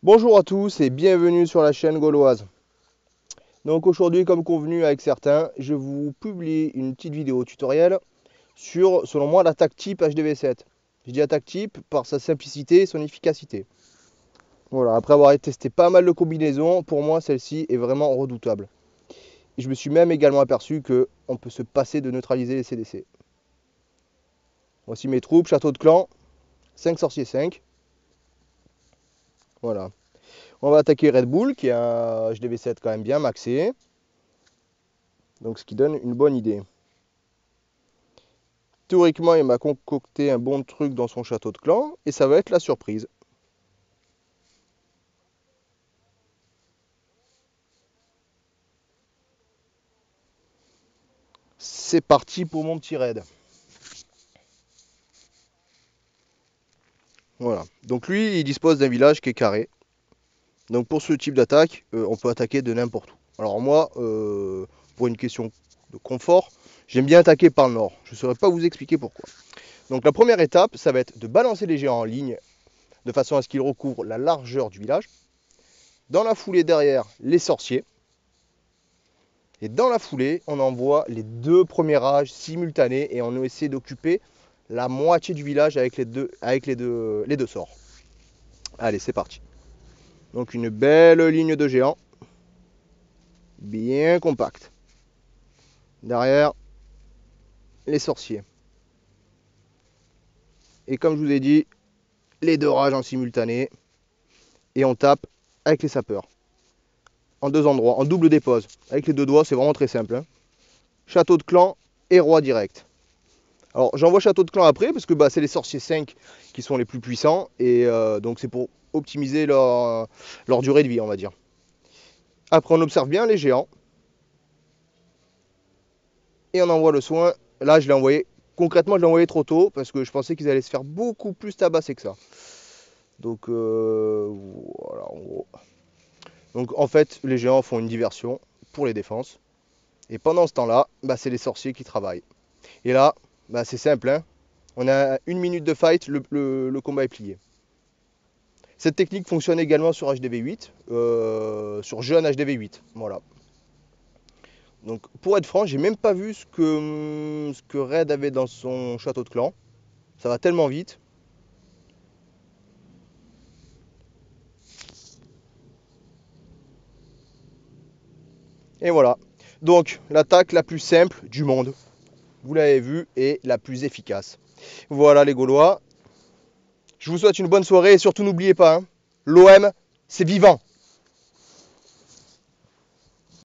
Bonjour à tous et bienvenue sur la chaîne gauloise. Donc aujourd'hui, comme convenu avec certains, je vous publie une petite vidéo tutoriel sur, selon moi, l'attaque type HDV7. Je dis attaque type par sa simplicité et son efficacité. Voilà, après avoir testé pas mal de combinaisons, pour moi celle-ci est vraiment redoutable. Et je me suis même également aperçu qu'on peut se passer de neutraliser les CDC. Voici mes troupes, château de clan, 5 sorciers 5. Voilà. On va attaquer Red Bull qui a un HDV7 quand même bien maxé. Donc ce qui donne une bonne idée. Théoriquement, il m'a concocté un bon truc dans son château de clan et ça va être la surprise. C'est parti pour mon petit raid. Voilà. Donc lui, il dispose d'un village qui est carré. Donc pour ce type d'attaque, on peut attaquer de n'importe où. Alors moi, pour une question de confort, j'aime bien attaquer par le nord. Je ne saurais pas vous expliquer pourquoi. Donc la première étape, ça va être de balancer les géants en ligne de façon à ce qu'ils recouvrent la largeur du village. Dans la foulée derrière, les sorciers. Et dans la foulée, on envoie les deux premiers rages simultanés et on essaie d'occuper la moitié du village avec les deux sorts. Allez, c'est parti. Donc une belle ligne de géants, bien compacte. Derrière, les sorciers. Et comme je vous ai dit, les deux rages en simultané. Et on tape avec les sapeurs. En deux endroits, en double dépose. Avec les deux doigts, c'est vraiment très simple. Hein. Château de clan et roi direct. Alors j'envoie château de clan après parce que c'est les sorciers 5 qui sont les plus puissants et donc c'est pour optimiser leur durée de vie on va dire. Après on observe bien les géants et on envoie le soin. Là je l'ai envoyé, concrètement je l'ai envoyé trop tôt parce que je pensais qu'ils allaient se faire beaucoup plus tabasser que ça. Donc voilà en gros. Donc en fait les géants font une diversion pour les défenses et pendant ce temps là c'est les sorciers qui travaillent. Et là c'est simple hein. On a une minute de fight, le combat est plié. Cette technique fonctionne également sur HDV8, sur jeune HDV8. Voilà. Donc pour être franc, j'ai même pas vu ce que Red avait dans son château de clan. Ça va tellement vite. Et voilà. Donc l'attaque la plus simple du monde, vous l'avez vu, et la plus efficace. Voilà les Gaulois. Je vous souhaite une bonne soirée et surtout n'oubliez pas, hein, l'OM, c'est vivant.